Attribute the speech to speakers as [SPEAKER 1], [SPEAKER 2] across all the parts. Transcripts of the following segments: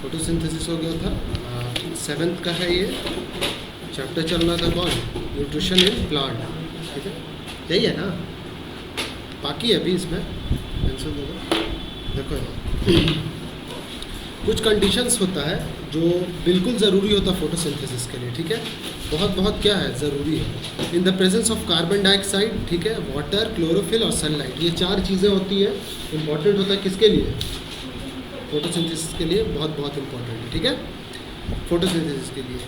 [SPEAKER 1] Photosynthesis हो गया था। 7th का है ये चैप्टर, चल रहा था कौन, न्यूट्रिशन इन प्लांट, ठीक है, यही है ना, बाकी अभी इसमें आंसर दे दो। देखो यहाँ कुछ कंडीशंस होता है जो बिल्कुल ज़रूरी होता है फोटोसिंथेसिस के लिए, ठीक है, बहुत बहुत क्या है, ज़रूरी है। इन the presence of carbon dioxide, ठीक है, वाटर, क्लोरोफिल और सनलाइट, ये 4 चीज़ें होती है। इंपॉर्टेंट होता है किसके लिए, फोटोसिंथेसिस के लिए बहुत बहुत इंपॉर्टेंट है, ठीक है, फोटोसिंथेसिस के लिए।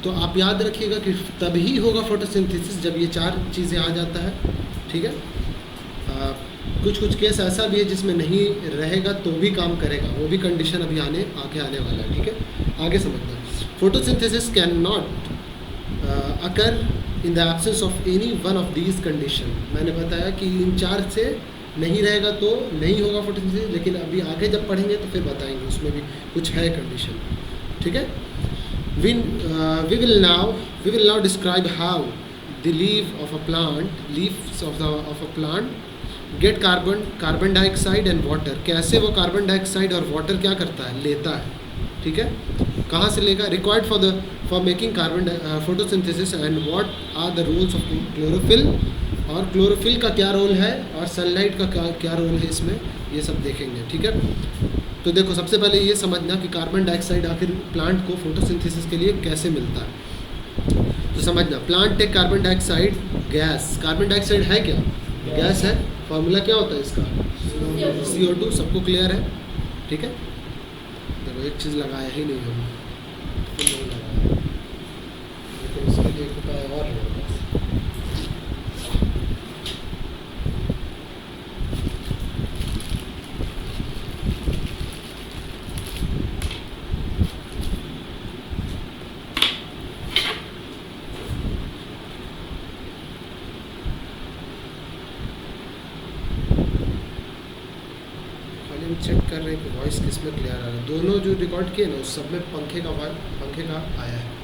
[SPEAKER 1] तो आप याद रखिएगा कि तभी होगा फोटोसिंथेसिस जब ये 4 चीज़ें आ जाता है, ठीक है। कुछ केस ऐसा भी है जिसमें नहीं रहेगा तो भी काम करेगा, वो भी कंडीशन अभी आगे आने वाला है, ठीक है। आगे समझना, photosynthesis can not occur in the absence of any one of these condition. मैंने बताया कि इन 4 से नहीं रहेगा तो नहीं होगा फोटोसिंथेसिस, लेकिन अभी आगे जब पढ़ेंगे तो फिर बताएंगे उसमें भी कुछ है कंडीशन, ठीक है। we will now describe how the leaves of a plant get carbon dioxide and water। कैसे वो कार्बन डाइऑक्साइड और वाटर क्या करता है, लेता है, ठीक है, कहाँ से लेगा, required for making carbon photosynthesis and what are the roles of chlorophyll, और क्लोरोफिल का क्या रोल है और सनलाइट का क्या रोल है इसमें, ये सब देखेंगे, ठीक है। तो देखो सबसे पहले ये समझना कि कार्बन डाइऑक्साइड आखिर प्लांट को फोटोसिंथेसिस के लिए कैसे मिलता है। तो समझना, plant take carbon dioxide gas, carbon dioxide है क्या, गैस है, फॉर्मूला क्या होता है इसका, CO2, सबको क्लियर है, ठीक है। देखो एक चीज़ लगाया ही नहीं हम, नहीं लगाया, लेकिन इसके लिए एक उपाय और है। चेक कर रहे हैं कि वॉइस किस में क्लियर आ रहा है। दोनों जो रिकॉर्ड किए ना उस सब में पंखे का आया है।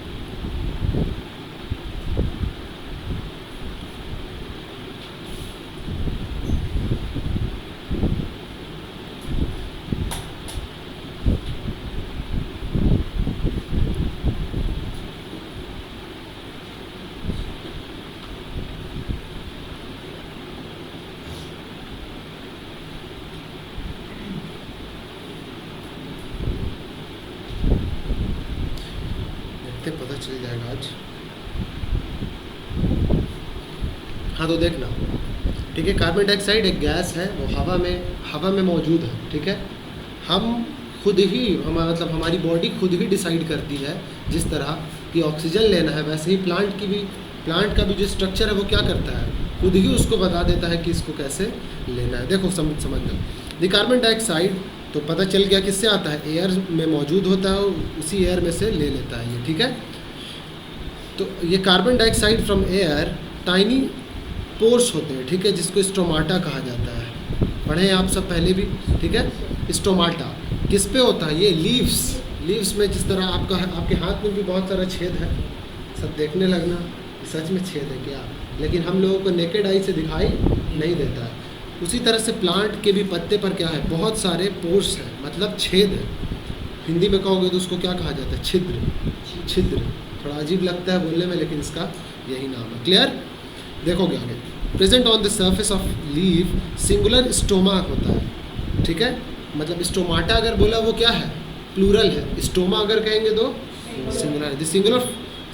[SPEAKER 1] पता चल जाएगा आज। हाँ तो देखना, ठीक है, कार्बन डाइऑक्साइड एक गैस है, वो हवा में मौजूद है, ठीक है। हम खुद ही मतलब हमारी बॉडी खुद ही डिसाइड करती है, जिस तरह कि ऑक्सीजन लेना है वैसे ही प्लांट का भी जो स्ट्रक्चर है वो क्या करता है, खुद ही उसको बता देता है कि इसको कैसे लेना है। देखो समझना, द कार्बन डाइऑक्साइड तो पता चल गया किससे आता है, एयर में मौजूद होता है, उसी एयर में से ले लेता है ये, ठीक है। तो ये carbon dioxide from air tiny pores होते हैं, ठीक है, जिसको स्टोमाटा कहा जाता है, पढ़े आप सब पहले भी, ठीक है। स्टोमाटा किस पे होता है, ये लीव्स में, जिस तरह आपके हाथ में भी बहुत सारा छेद है, सब देखने लगना सच में छेद है क्या, लेकिन हम लोगों को नेकेड आई से दिखाई नहीं देता है। उसी तरह से प्लांट के भी पत्ते पर क्या है, बहुत सारे पोर्स हैं, मतलब छेद है। हिंदी में कहोगे तो उसको क्या कहा जाता है, छिद्र। थोड़ा अजीब लगता है बोलने में, लेकिन इसका यही नाम है। क्लियर, देखोगे आगे। Present on the surface of leaf singular stoma होता है, ठीक है, मतलब स्टोमाटा अगर बोला वो क्या है, प्लूरल है, स्टोमा अगर कहेंगे तो सिंगुलर है। The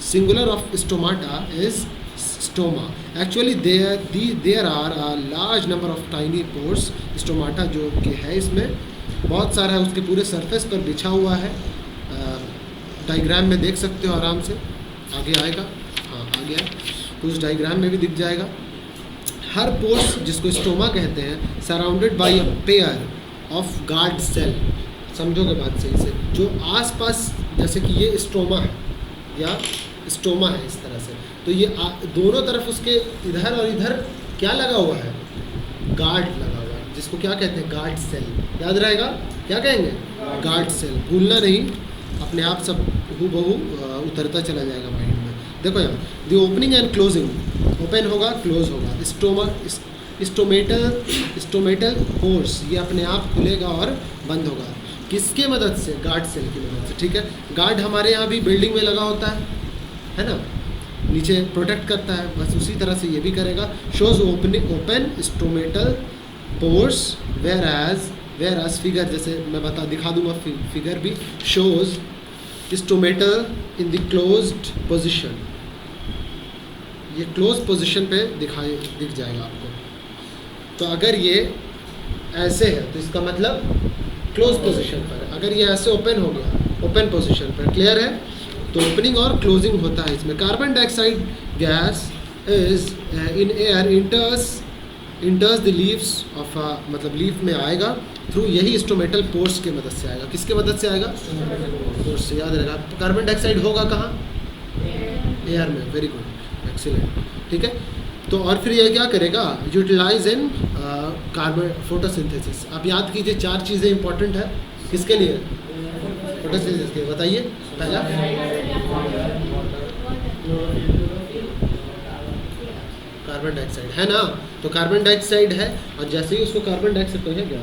[SPEAKER 1] singular of stomata is stoma. Actually there are a large number of tiny pores. Stomata जो कि है इसमें बहुत सारा है, उसके पूरे सरफेस पर बिछा हुआ है। डायग्राम में देख सकते हो आराम से, आगे आएगा, हाँ आ गया, तो उस डायग्राम में भी दिख जाएगा। हर पोर्स जिसको स्टोमा कहते हैं, surrounded by a pair of guard cell. समझोगे बात सही से, जो आसपास, जैसे कि ये स्टोमा है या स्टोमा है इस तरह से, तो ये दोनों तरफ उसके इधर और इधर क्या लगा हुआ है, गार्ड लगा हुआ है, जिसको क्या कहते हैं, गार्ड सेल। याद रहेगा, क्या कहेंगे, गार्ड सेल, भूलना नहीं, अपने आप सब हूबहू उतरता चला जाएगा माइंड में। देखो यहाँ, the opening and closing, open होगा क्लोज होगा। स्टोमेटल पोर्स, ये अपने आप खुलेगा और बंद होगा। किसके मदद से? गार्ड सेल की मदद से, ठीक है। गार्ड हमारे यहाँ भी बिल्डिंग में लगा होता है ना, नीचे प्रोटेक्ट करता है, बस उसी तरह से ये भी करेगा। Shows open stomatal pores whereas figure, जैसे मैं दिखा दूंगा फिगर भी, shows stomatal in the closed position, ये क्लोज पोजीशन पे दिख जाएगा आपको। तो अगर ये ऐसे है तो इसका मतलब क्लोज पोजीशन पर है, अगर ये ऐसे ओपन हो गया ओपन पोजीशन पर, क्लियर है? तो ओपनिंग और क्लोजिंग होता है इसमें। Carbon dioxide gas is in air इंटर्स the leaves of, मतलब लीफ में आएगा थ्रू, यही स्टोमेटल पोर्स के मदद से आएगा। किसके मदद से आएगा? पोर्स से, याद रहेगा। तो कार्बन डाइऑक्साइड होगा कहाँ? एयर में, वेरी गुड, एक्सीलेंट, ठीक है। तो और फिर ये क्या करेगा? यूटिलाइज इन कार्बन फोटोसिंथेसिस। आप याद कीजिए 4 चीज़ें इंपॉर्टेंट है किसके लिए? फोटोसिंथेसिस के, बताइए। पहला कार्बन डाइऑक्साइड है ना, तो कार्बन डाइऑक्साइड है, और जैसे ही उसको कार्बन डाइऑक्साइड कहें क्या,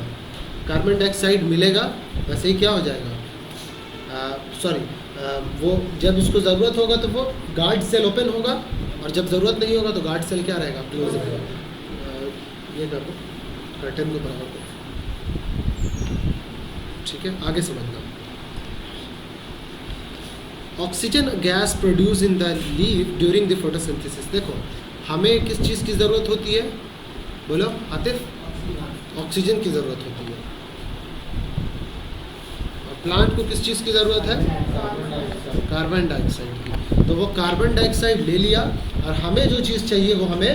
[SPEAKER 1] कार्बन डाइऑक्साइड मिलेगा, वैसे ही क्या हो जाएगा, वो जब उसको ज़रूरत होगा तो वो गार्ड सेल ओपन होगा, और जब ज़रूरत नहीं होगा तो गार्ड सेल क्या रहेगा? क्लोज रहेगा। ये कर दो कर्टन को बराबर को, ठीक है। आगे समझना। Oxygen gas produce in the leaf during the photosynthesis. देखो हमें किस चीज़ की ज़रूरत होती है? बोलो आतिफ। ऑक्सीजन की ज़रूरत होती है। और प्लांट को किस चीज़ की ज़रूरत है? कार्बन डाइऑक्साइड की। तो वो कार्बन डाइऑक्साइड ले लिया, और हमें जो चीज़ चाहिए वो हमें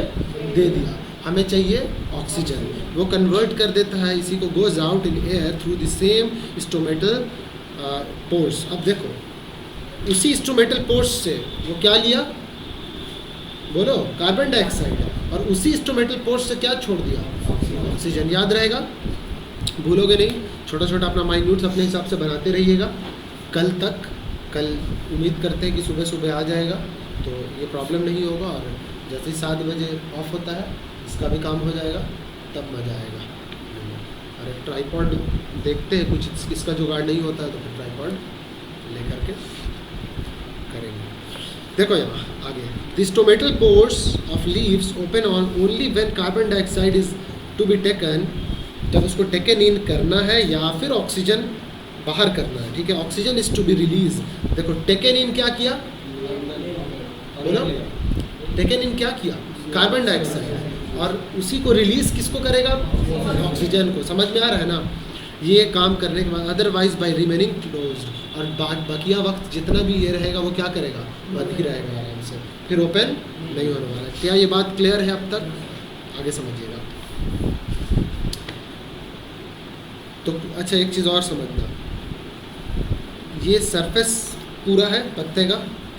[SPEAKER 1] दे दिया। हमें चाहिए ऑक्सीजन, वो कन्वर्ट कर देता है इसी को, goes out in air through the same stomatal pores. अब देखो उसी स्टोमेटल पोर्स से वो क्या लिया? बोलो कार्बन डाइऑक्साइड, और उसी स्टोमेटल पोर्स से क्या छोड़ दिया? ऑक्सीजन। याद रहेगा, भूलोगे नहीं। छोटा छोटा अपना माइन्यूट्स अपने हिसाब से बनाते रहिएगा। कल उम्मीद करते हैं कि सुबह सुबह आ जाएगा, तो ये प्रॉब्लम नहीं होगा। और जैसे ही 7 बजे ऑफ होता है इसका भी काम हो जाएगा, तब मज़ा आएगा। और एक ट्राईपॉड देखते हैं, कुछ इसका जुगाड़ नहीं होता है तो फिर ट्राईपॉड लेकर के करेंगे। देखो यहाँ आगे, the stomatal pores of leaves open on only when carbon dioxide is to be taken, जब उसको टेकन इन करना है या फिर ऑक्सीजन बाहर करना है, ठीक है। Oxygen is to be release. देखो टेकन इन क्या किया? बोलो टेकन इन क्या किया? कार्बन डाइऑक्साइड, और उसी को रिलीज किसको करेगा? ऑक्सीजन को। समझ में आ रहा है ना? ये काम करने के बाद अदरवाइज बाय रिमेनिंग क्लोज्ड, और बाकिया वक्त जितना भी ये रहेगा वो क्या करेगा? बंद ही रहेगा आराम से, फिर ओपन नहीं होने वाला। क्या ये बात क्लियर है अब तक? आगे समझिएगा। तो अच्छा एक चीज़ और समझना, ये सरफेस पूरा है पत्ते का,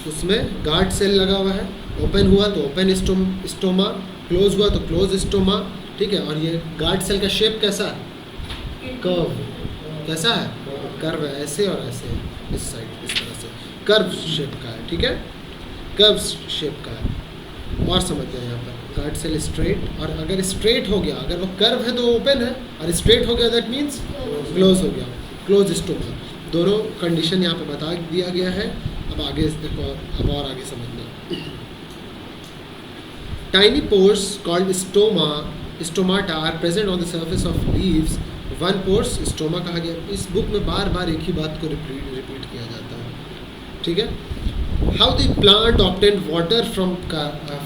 [SPEAKER 1] उसमें गार्ड सेल लगा हुआ है। ओपन हुआ तो ओपन स्टोमा, क्लोज हुआ तो क्लोज स्टोमा, ठीक है। और ये गार्ड सेल का शेप कैसा है? कर्व। कैसा है? कर्व है, ऐसे और ऐसे, इस साइड इस तरह से कर्व शेप का है, ठीक है। कर्व शेप का है। और समझ जाए यहाँ पर गार्ड सेल स्ट्रेट, और अगर स्ट्रेट हो गया, अगर वो कर्व है तो ओपन है, और स्ट्रेट हो गया दैट मीन्स क्लोज हो गया, क्लोज स्टोमा। दोनों कंडीशन यहाँ पे बता दिया गया है। अब आगे अब और आगे समझना। Tiny pores called stomata are present on the surface of leaves. One pores stoma कहा गया। इस बुक में बार बार एक ही बात को रिपीट किया जाता है, ठीक है। How the plant obtain water from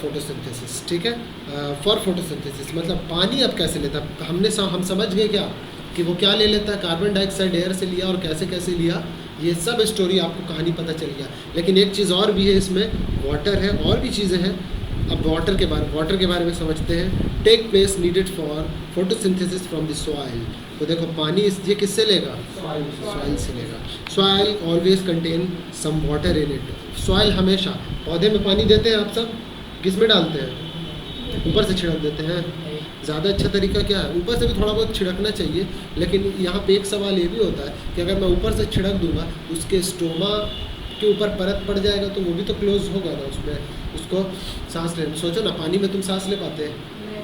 [SPEAKER 1] photosynthesis, ठीक है। फॉर फोटोसिंथेसिस मतलब पानी अब कैसे लेता है? हम समझ गए क्या कि वो क्या ले लेता है? कार्बन डाइऑक्साइड एयर से लिया, और कैसे कैसे लिया, ये सब स्टोरी आपको कहानी पता चल गया। लेकिन एक चीज़ और भी है इसमें, वाटर है, और भी चीज़ें हैं। अब वाटर के बारे में समझते हैं। Take place needed for photosynthesis from the soil. तो देखो पानी ये किससे लेगा? सॉइल से लेगा। Soil always contain some water in it. Soil हमेशा, पौधे में पानी देते हैं आप सब, किस में डालते हैं? ऊपर से छिड़क देते हैं। ज़्यादा अच्छा तरीका क्या है? ऊपर से भी थोड़ा बहुत छिड़कना चाहिए, लेकिन यहाँ पे एक सवाल ये भी होता है कि अगर मैं ऊपर से छिड़क दूंगा, उसके स्टोमा के ऊपर परत पड़ जाएगा तो वो भी तो क्लोज होगा ना, उसमें उसको सांस ले। सोचो ना, पानी में तुम सांस ले पाते हैं?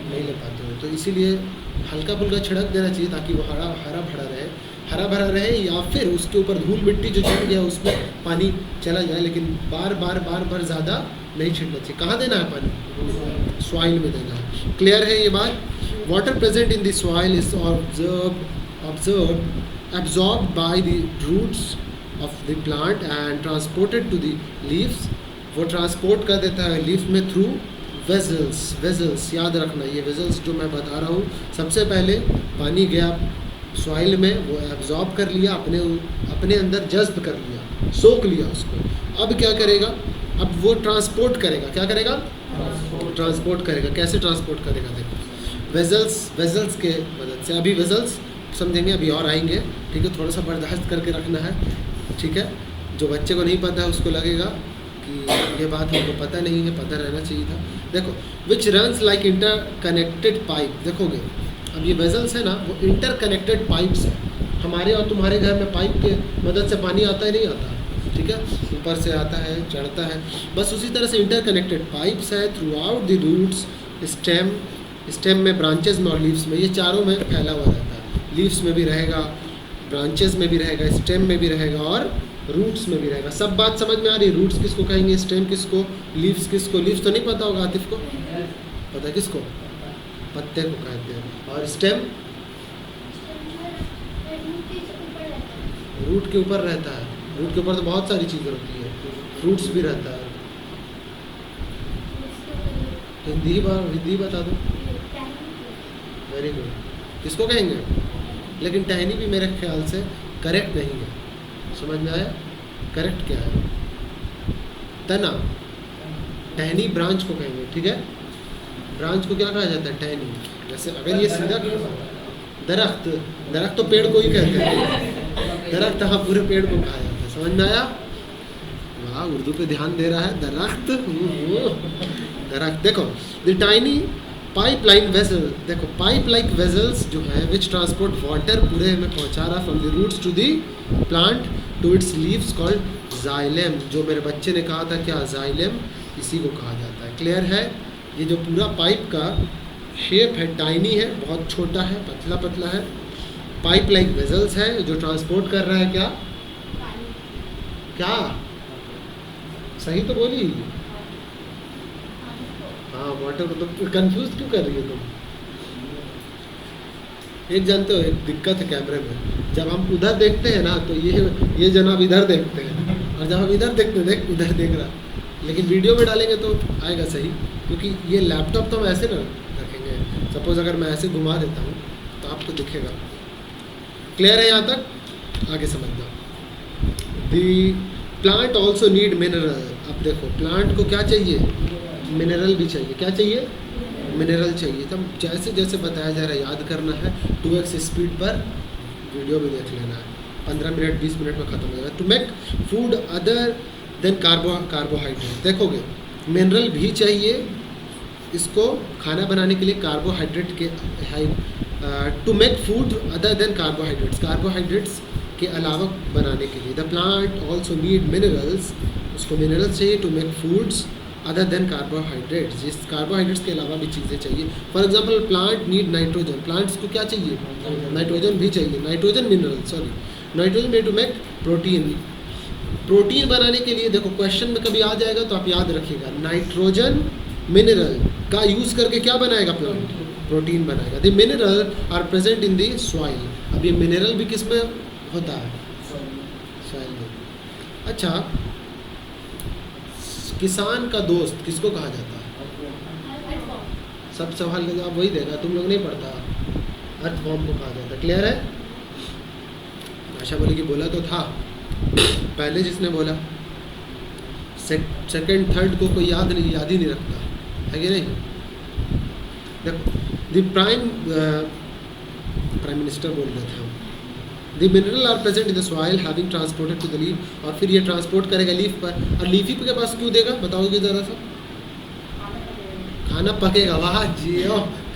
[SPEAKER 1] नहीं ले पाते हो। तो इसीलिए हल्का फुल्का छिड़क देना चाहिए ताकि वो हरा भरा रहे, हरा भरा रहे, या फिर उसके ऊपर धूल मिट्टी जो जम गया उसमें पानी चला जाए, लेकिन बार बार ज़्यादा नहीं छिड़कना चाहिए। कहाँ देना है पानी? सॉइल में देना है। क्लियर है ये बात? Water present in the soil is absorbed by the roots of the plant and transported to the leaves। वो ट्रांसपोर्ट कर देता है लीफ में थ्रू वेजल्स। याद रखना ये वेजल्स जो मैं बता रहा हूँ, सबसे पहले पानी गया सॉइल में, वो एब्जॉर्ब कर लिया, अपने अंदर जज्ब कर लिया, सोख लिया उसको। अब क्या करेगा? अब वो ट्रांसपोर्ट करेगा। क्या करेगा? ट्रांसपोर्ट करेगा। कैसे ट्रांसपोर्ट करेगा? देखो, वेजल्स के मदद से। अभी वेजल्स समझेंगे, अभी और आएंगे, ठीक है? थोड़ा सा बर्दाश्त करके रखना है, ठीक है? जो बच्चे को नहीं पता है उसको लगेगा कि ये बात हमको पता नहीं है, पता रहना चाहिए था। देखो, विच रन्स लाइक इंटरकनेक्टेड पाइप। देखोगे अब ये वेजल्स है ना, वो इंटरकनेक्टेड पाइप्स है। हमारे और तुम्हारे घर में पाइप के मदद से पानी आता है, नहीं आता? ठीक है, ऊपर से आता है, चढ़ता है, बस उसी तरह से इंटरकनेक्टेड पाइप्स है throughout the roots, stem में, ब्रांचेस में और लीव्स में। ये चारों में फैला हुआ रहता है। लीव्स में भी रहेगा, ब्रांचेस में भी रहेगा, स्टेम में भी रहेगा और रूट्स में भी रहेगा। सब बात समझ में आ रही है? रूट्स किसको कहेंगे, स्टेम किसको, लीव्स किसको? लीव्स तो नहीं पता होगा आतिफ को, पता है किसको? पत्ते को कहते हैं। और स्टेम रूट के ऊपर रहता है। रूट के ऊपर तो बहुत सारी चीज़ें होती है, फ्रूट्स भी रहता है। हिंदी बता दो। Very good. किसको कहेंगे? लेकिन टहनी भी मेरे ख्याल से करेक्ट नहीं है। समझ में आया? करेक्ट क्या है? तना। टहनी ब्रांच को कहेंगे, ठीक है? ब्रांच को क्या कहा जाता है? टहनी। जैसे अगर ये सीधा दरख्त तो पेड़ को ही कहते हैं। दरख्त, हाँ, पूरे पेड़ को कहा जाता है। समझ में आया? वाह, उर्दू पे ध्यान दे रहा है। दरख्त। देखो, the tiny pipeline vessel. देखो, पाइप लाइक वेजल्स जो है विच ट्रांसपोर्ट वाटर पूरे में पहुंचा रहा from the roots to the plant to its leaves called xylem. जो मेरे बच्चे ने कहा था, क्या? जाइलेम, इसी को कहा जाता है। क्लियर है? ये जो पूरा पाइप का शेप है, टाइनी है, बहुत छोटा है, पतला पतला है। पाइप लाइक वेजल्स है जो ट्रांसपोर्ट कर रहा है क्या? क्या? सही तो बोली। हाँ, वाटर को। तो कंफ्यूज क्यों कर रही है तुम? एक जानते हो, एक दिक्कत है कैमरे में, जब हम उधर देखते हैं ना तो ये जनाब इधर देखते हैं, और जब हम इधर देखते हैं, देख उधर देख रहा। लेकिन वीडियो में डालेंगे तो आएगा सही, क्योंकि ये लैपटॉप तो हम ऐसे ना रखेंगे। सपोज अगर मैं ऐसे घुमा देता हूँ तो आपको दिखेगा। क्लियर है यहाँ तक? आगे समझना। The plant also need mineral. अब देखो, प्लांट को क्या चाहिए? मिनरल भी चाहिए। क्या चाहिए? मिनरल चाहिए। तब जैसे जैसे बताया जा रहा है, याद करना है। 2x स्पीड पर वीडियो भी देख लेना है। 15 मिनट 20 मिनट में ख़त्म हो जाएगा। To make food other than carbohydrate. देखोगे, मिनरल भी चाहिए इसको खाना बनाने के लिए, कार्बोहाइड्रेट के to make food other than carbohydrates के अलावा बनाने के लिए। The plant also need minerals. उसको मिनरल्स चाहिए to make foods other than carbohydrates. जिस कार्बोहाइड्रेट्स के अलावा भी चीज़ें चाहिए। For example, plant need nitrogen. Plants को क्या चाहिए? नाइट्रोजन भी चाहिए। Nitrogen need to make protein. Protein बनाने के लिए देखो, क्वेश्चन में कभी आ जाएगा तो आप याद रखिएगा, नाइट्रोजन मिनरल का यूज़ करके क्या बनाएगा प्लांट? प्रोटीन बनाएगा। The mineral are present in the soil. अब ये मिनरल भी किस में होता है? सॉइल में। अच्छा, किसान का दोस्त किसको कहा जाता है? सब सवाल का जवाब वही देगा, तुम लोग नहीं पढ़ता। अर्थवॉर्म को कहा जाता है। क्लियर है? आशा बोली कि बोला तो था पहले जिसने बोला, सेकंड थर्ड को कोई याद ही नहीं रखता है कि नहीं? देखो, द प्राइम मिनिस्टर बोल रहे थे हम। The mineral are present in the soil having transported to the leaf. और फिर ये ट्रांसपोर्ट करेगा लीफ पर, और लीफी के पास क्यों देगा? बताओगे ज़रा सा। खाना पकेगा। वाह जी,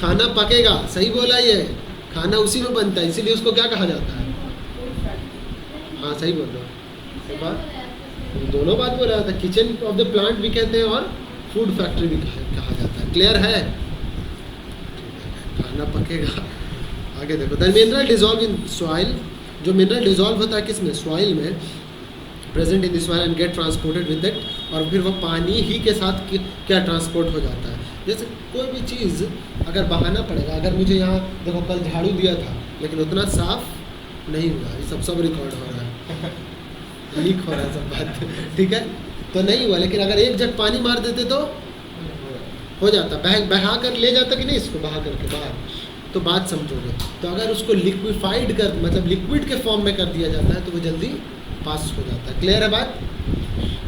[SPEAKER 1] खाना पकेगा। सही बोला ये, खाना उसी में बनता है, इसीलिए उसको क्या कहा जाता है? हाँ, सही बोल रहे हो। एक बात, दोनों बात बोल रहा था। किचन ऑफ द प्लांट भी कहते हैं और फूड फैक्ट्री भी कहा जाता है। क्लियर है? खाना पकेगा। आगे देखो, the mineral dissolve in soil जो मिनरल डिजॉल्व होता है किसमें, सॉइल में, present in the soil and get transported with it, और फिर वह पानी ही के साथ क्या ट्रांसपोर्ट हो जाता है। जैसे कोई भी चीज़ अगर बहाना पड़ेगा, अगर मुझे यहाँ देखो कल झाड़ू दिया था लेकिन उतना साफ नहीं हुआ, ये सब रिकॉर्ड हो रहा है लीक हो रहा है सब बात, ठीक है, तो नहीं हुआ, लेकिन अगर एक जग पानी मार देते तो हो जाता, बहा कर ले जाता कि नहीं इसको, बहा करके बाहर, तो बात समझोगे। तो अगर उसको लिक्विफाइड कर, मतलब लिक्विड के फॉर्म में कर दिया जाता है तो वो जल्दी पास हो जाता है। क्लियर है बात?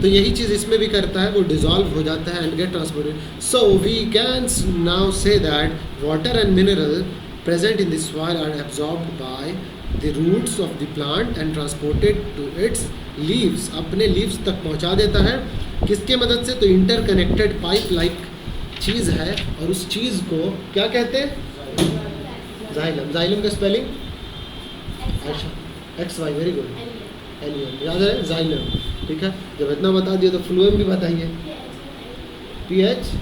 [SPEAKER 1] तो यही चीज़ इसमें भी करता है, वो डिजॉल्व हो जाता है and get transported. So we can now say that water and mineral present in the soil are absorbed by the roots of the plant and transported to its leaves, अपने लीव्स तक पहुंचा देता है। किसके मदद से? तो इंटरकनेक्टेड पाइप लाइक चीज़ है, और उस चीज़ को क्या कहते हैं? जाइलम। जाइलम का spelling XY, very good, allium याद है, जाइलम, ठीक है। जब इतना बता दिया तो फ्लूएम भी बताइए, PH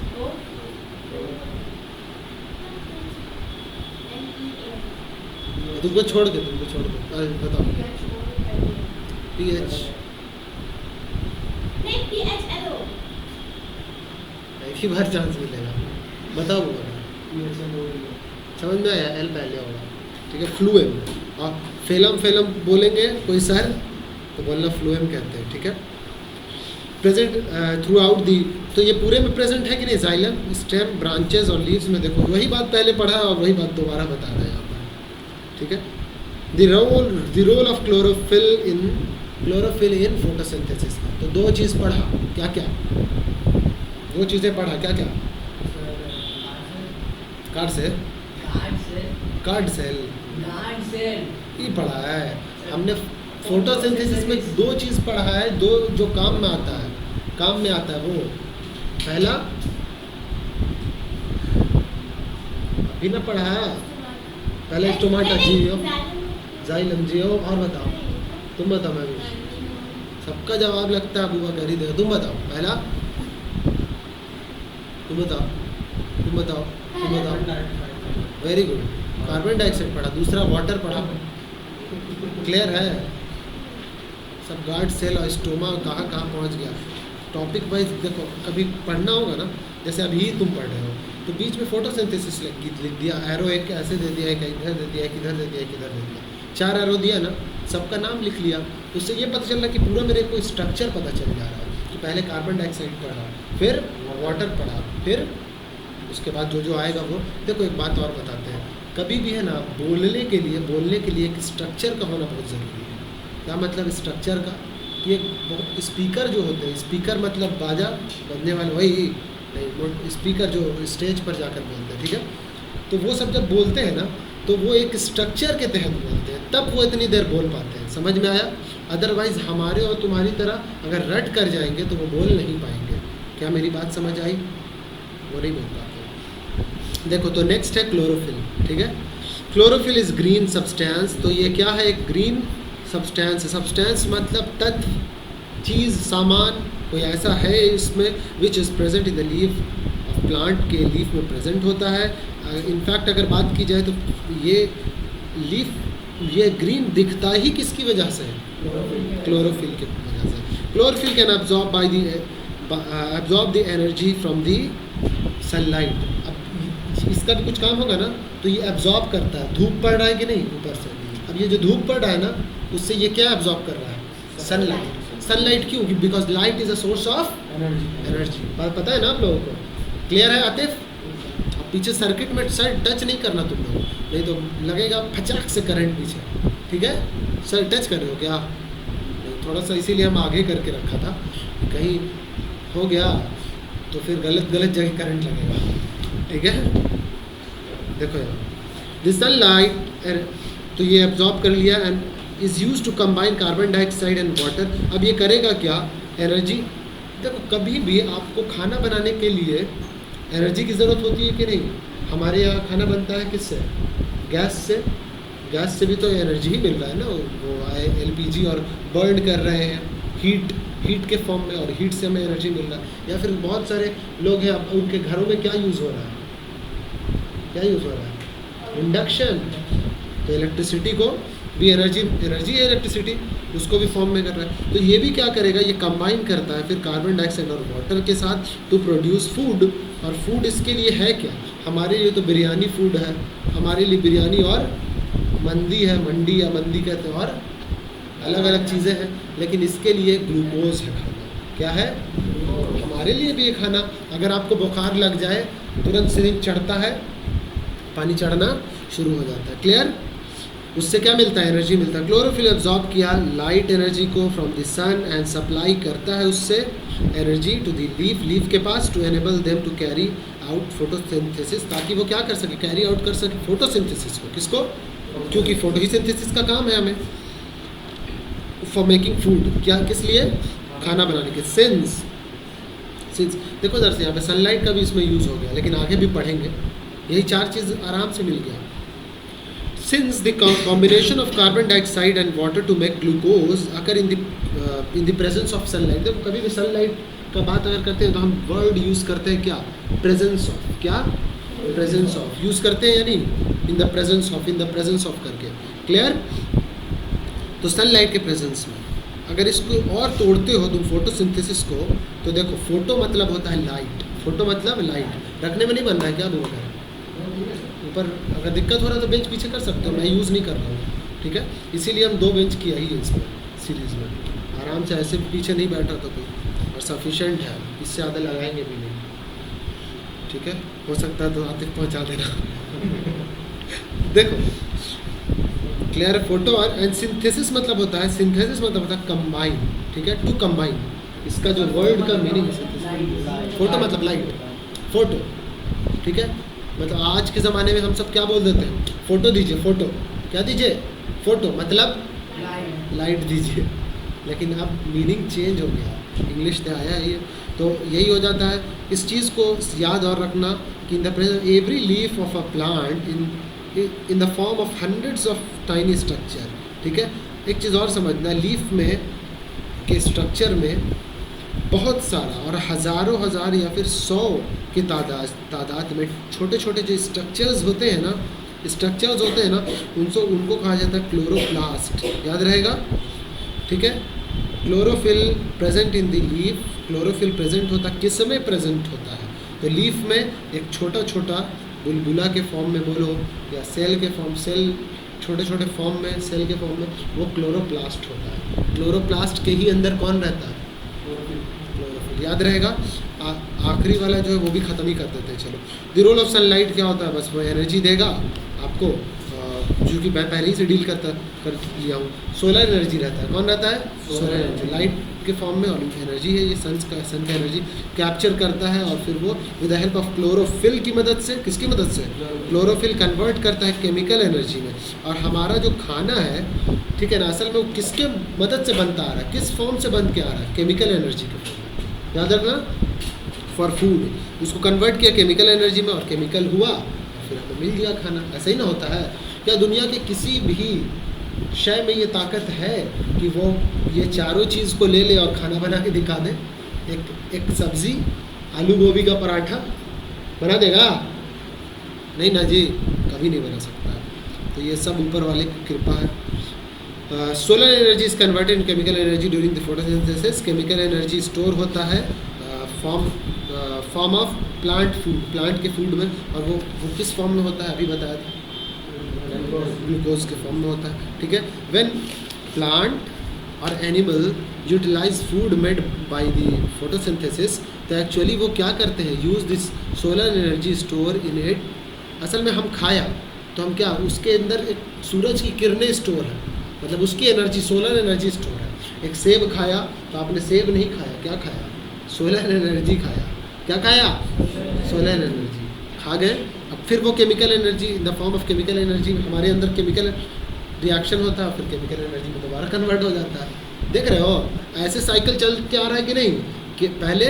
[SPEAKER 1] तुमको छोड़ के बताओ, PH एक ही बार चांस मिलेगा, बताओ समझ में आया? L पहले होगा, ठीक है। फ्लूएम, और फेलम बोलेंगे कोई सर तो बोलना फ्लूएम कहते हैं, ठीक है। प्रेजेंट थ्रू आउट दी, तो ये पूरे में प्रेजेंट है कि नहीं? जाइलम, स्टेम, ब्रांचेस और लीव्स में देखो वही बात पहले पढ़ा है और वही बात दोबारा बता रहे हैं यहाँ पर, ठीक है। The role of chlorophyll in photosynthesis, तो दो चीज़ पढ़ा, क्या क्या? दो चीज़ें पढ़ा, क्या क्या? कार्ड सेल ये पढ़ा है हमने। फोटोसिंथेसिस में दो चीज़ पढ़ा है, दो जो काम में आता है वो पहला अभी ना पढ़ा है, पहले स्टोमाटा जियो, जाइलम जियो, और बताओ, तुम बताओ, मैं भी सबका जवाब लगता है अबू बकर ही दे, तुम बताओ पहला, तुम बताओ, वेरी गुड, कार्बन डाइऑक्साइड पढ़ा, दूसरा वाटर पढ़ा, क्लियर है सब। गार्ड सेल और स्टोमा कहाँ पहुँच गया, टॉपिक वाइज देखो, कभी पढ़ना होगा ना, जैसे अभी तुम पढ़ रहे हो तो बीच में फोटोसिंथेसिस लिख दिया, एरो एक ऐसे दे दिया, एक इधर दे दिया, एक इधर दे दिया, एक इधर दे दिया, 4 एरो दिया ना, सबका नाम लिख लिया, उससे ये पता चल रहा कि पूरा मेरे को स्ट्रक्चर पता चल जा रहा है कि पहले कार्बन डाइऑक्साइड पढ़ा, फिर वाटर पढ़ा, फिर उसके बाद जो आएगा वो। देखो एक बात और बताते हैं, कभी भी है ना बोलने के लिए एक स्ट्रक्चर का होना बहुत ज़रूरी है। क्या मतलब स्ट्रक्चर का? ये स्पीकर जो होते हैं, स्पीकर मतलब बाजा बजने वाले, वही नहीं, स्पीकर जो स्टेज पर जाकर बोलते हैं, ठीक है। तो वो सब जब बोलते हैं ना तो वो एक स्ट्रक्चर के तहत बोलते हैं, तब वो इतनी देर बोल पाते हैं, समझ में आया? अदरवाइज़ हमारे और तुम्हारी तरह अगर रट कर जाएंगे तो वो बोल नहीं पाएंगे। क्या मेरी बात समझ आई? वो नहीं बोल पाते। देखो तो नेक्स्ट है क्लोरोफिल, ठीक है। क्लोरोफिल इज़ ग्रीन सब्सटेंस, तो ये क्या है? एक ग्रीन सब्सटेंस। सब्सटेंस मतलब तत्व, चीज़, सामान, कोई ऐसा है इसमें which is present in the leaf of plant, के लीफ में प्रेजेंट होता है। इनफैक्ट अगर बात की जाए तो ये लीफ, ये ग्रीन दिखता ही किसकी वजह से है? क्लोरोफिल की वजह से। Chlorophyll can absorb the energy from the sunlight। अब इसका भी कुछ काम होगा ना, तो ये एब्जॉर्ब करता है। धूप पड़ रहा है कि नहीं ऊपर से, अब ये जो धूप पड़ रहा है ना, उससे ये क्या एब्जॉर्ब कर रहा है? सनलाइट क्यों? Because light is a source of energy. बात पता है ना आप लोगों को? क्लियर है आतिफ? अब पीछे सर्किट में सर टच नहीं करना तुम लोग, नहीं तो लगेगा फचाक से करंट पीछे, ठीक है। सर टच कर रहे हो क्या? थोड़ा सा इसीलिए हम आगे करके रखा था, कहीं हो गया तो फिर गलत जगह करंट लगेगा, ठीक है। देखो यार, दिस सनलाइट, तो ये एब्जॉर्ब कर लिया and is use to combine carbon dioxide and water. अब ये करेगा क्या? एनर्जी। देखो कभी भी आपको खाना बनाने के लिए एनर्जी की ज़रूरत होती है कि नहीं? हमारे यहाँ खाना बनता है किससे? गैस से। गैस से भी तो एनर्जी ही मिल रहा है ना, वो LPG और बर्न कर रहे हैं हीट के फॉर्म में, और हीट से हमें एनर्जी मिल रहा है। या फिर बहुत सारे लोग हैं, अब उनके घरों में क्या यूज़ हो रहा है? इंडक्शन। तो इलेक्ट्रिसिटी को भी एनर्जी है इलेक्ट्रिसिटी, उसको भी फॉर्म में कर रहा है। तो ये भी क्या करेगा, ये कंबाइन करता है फिर कार्बन डाइऑक्साइड और वाटर के साथ टू प्रोड्यूस फूड। और फूड इसके लिए है क्या, हमारे लिए तो बिरयानी फूड है, हमारे लिए बिरयानी और मंदी है, मंडी या मंदी कहते हैं, और अलग अलग चीज़ें हैं, लेकिन इसके लिए ग्लूकोज है खाना। क्या है, हमारे लिए भी ये खाना। अगर आपको बुखार लग जाए तुरंत सिरिंज चढ़ता है, पानी चढ़ना शुरू हो जाता है। क्लियर? उससे क्या मिलता है, एनर्जी मिलता है। क्लोरोफिल एब्जॉर्ब किया लाइट एनर्जी को from the sun and supply करता है उससे एनर्जी टू द लीफ के पास to enable them to carry out photosynthesis, ताकि वो क्या कर सके, कैरी आउट कर सके फोटोसिंथेसिस को। किसको? क्योंकि फोटोसिंथेसिस का काम है हमें फॉर मेकिंग फूड। क्या, किस लिए? खाना बनाने के। सिंस देखो दरअसल यहाँ पे सनलाइट का भी इसमें यूज़ हो गया, लेकिन आगे भी पढ़ेंगे। यही 4 चीज़ आराम से मिल गया। Since the combination of carbon dioxide and water to make glucose occur in the presence of sunlight. देखो कभी भी सनलाइट का बात अगर करते हैं तो हम वर्ड यूज़ करते हैं क्या, प्रेजेंस ऑफ। क्या? प्रेजेंस ऑफ यूज़ करते हैं या नहीं, इन द प्रेजेंस ऑफ करके। क्लियर? तो सनलाइट के प्रेजेंस में अगर इसको और तोड़ते हो तुम फोटोसिंथेसिस को, तो देखो फोटो मतलब होता है लाइट, फोटो मतलब लाइट। रखने में नहीं बनना है क्या बोल रहा है ऊपर, अगर दिक्कत हो रहा है तो बेंच पीछे कर सकते हो, मैं यूज़ नहीं कर रहा हूँ, ठीक है। इसीलिए हम 2 बेंच किया ही है इसमें सीरीज़ में, आराम से ऐसे पीछे नहीं बैठा तो कोई, और सफिशेंट है, इससे ज़्यादा लगाएंगे भी नहीं, ठीक है। हो सकता है तो आतिफ पहुँचा देना देखो क्लियर है। फोटो और सिंथेसिस मतलब होता है, सिंथेसिस मतलब होता है कंबाइन, ठीक है, टू कंबाइन। इसका जो वर्ड का मीनिंग है सिंथेसिस, फोटो मतलब लाइट, फोटो, ठीक है। मतलब आज के ज़माने में हम सब क्या बोल देते हैं, फ़ोटो दीजिए, फ़ोटो क्या दीजिए, फ़ोटो मतलब लाइट दीजिए, लेकिन अब मीनिंग चेंज हो गया, इंग्लिश से आया है ये, तो यही हो जाता है। इस चीज़ को याद और रखना कि in the present every leaf of a plant in the form of hundreds of tiny structure, ठीक है। एक चीज़ और समझना, लीफ में के स्ट्रक्चर में बहुत सारा और हज़ारों हज़ार या फिर 100 की तादाद में छोटे छोटे जो स्ट्रक्चर्स होते हैं ना, उनको कहा जाता है क्लोरोप्लास्ट, याद रहेगा, ठीक है। Chlorophyll present in the leaf, chlorophyll present होता किस में प्रेजेंट होता है, तो लीफ में एक छोटा छोटा बुलबुला के फॉर्म में बोलो या सेल के फॉर्म, सेल छोटे छोटे फॉर्म में, सेल के फॉर्म में, वो क्लोरोप्लास्ट होता है। क्लोरोप्लास्ट के ही अंदर कौन रहता है, क्लोरोफिल, याद रहेगा। आखिरी वाला जो है वो भी ख़त्म ही कर देते हैं। चलो, द रोल ऑफ सनलाइट क्या होता है, बस वो एनर्जी देगा आपको, जो कि मैं पहले ही से डील कर लिया हूँ। सोलर एनर्जी रहता है, कौन रहता है, सोलर एनर्जी, लाइट के फॉर्म में, और एनर्जी है ये सन का एनर्जी कैप्चर करता है, और फिर वो with the help of chlorophyll की मदद से, किसकी मदद से, क्लोरोफिल कन्वर्ट करता है केमिकल एनर्जी में। और हमारा जो खाना है, ठीक है ना, असल में वो किसके मदद से बनता आ रहा है, किस फॉर्म से बन के आ रहा है, केमिकल एनर्जी के फॉर्म में, याद रखना, फॉर फूड। उसको कन्वर्ट किया केमिकल एनर्जी में और केमिकल हुआ, और फिर हमें मिल गया खाना। ऐसा ही ना होता है क्या, दुनिया के किसी भी शय में ये ताकत है कि वो ये चारों चीज़ को ले ले और खाना बना के दिखा दे। एक सब्ज़ी, आलू गोभी का पराठा बना देगा, नहीं ना जी, कभी नहीं बना सकता। तो ये सब ऊपर वाले की कृपा है। Solar energy is converted in chemical energy during the photosynthesis. Chemical energy store होता है form of plant food, plant के फूड में, और वो किस फॉर्म में होता है, अभी बताया था, ग्लूकोज के फॉर्म में होता है, ठीक है। व्हेन प्लांट और animal utilize food made by the photosynthesis, तो एक्चुअली वो क्या करते हैं, use this solar energy store in it. असल में हम खाया तो हम क्या, उसके अंदर एक सूरज की किरणें स्टोर है, मतलब उसकी एनर्जी, सोलर एनर्जी स्टोर है। एक सेब खाया तो आपने सेब नहीं खाया, क्या खाया, सोलर एनर्जी खाया। क्या खाया, सोलर एनर्जी खा गए। अब फिर वो chemical energy in the form of chemical energy हमारे अंदर केमिकल रिएक्शन होता है, फिर केमिकल एनर्जी में दोबारा कन्वर्ट हो जाता है। देख रहे हो, ऐसे साइकिल चल के आ रहा है कि नहीं, कि पहले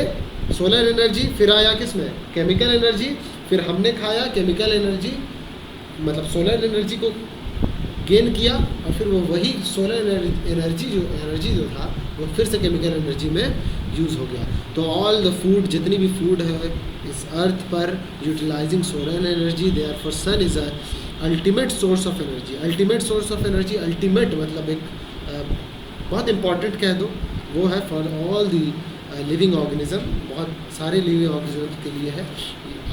[SPEAKER 1] सोलर एनर्जी, फिर आया किस में, केमिकल एनर्जी, फिर हमने खाया केमिकल एनर्जी, मतलब सोलर एनर्जी को गेन किया, और फिर वो वही सोलर एनर्जी जो था वो फिर से केमिकल एनर्जी में यूज़ हो गया। तो ऑल द फूड, जितनी भी फूड है इस अर्थ पर, utilizing solar energy, therefore sun is a ultimate source of energy. Ultimate source of energy, ultimate मतलब एक बहुत इंपॉर्टेंट कह दो, वो है for all the living organism, बहुत सारे लिविंग ऑर्गेनिज्म के लिए है।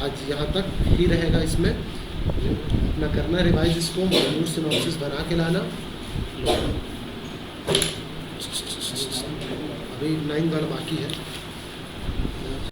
[SPEAKER 1] आज यहाँ तक ही रहेगा इसमें, अपना करना रिवाइज इसको, मॉड्यूल सिनॉप्सिस बना के लाना। अभी 9 वाला बाकी है।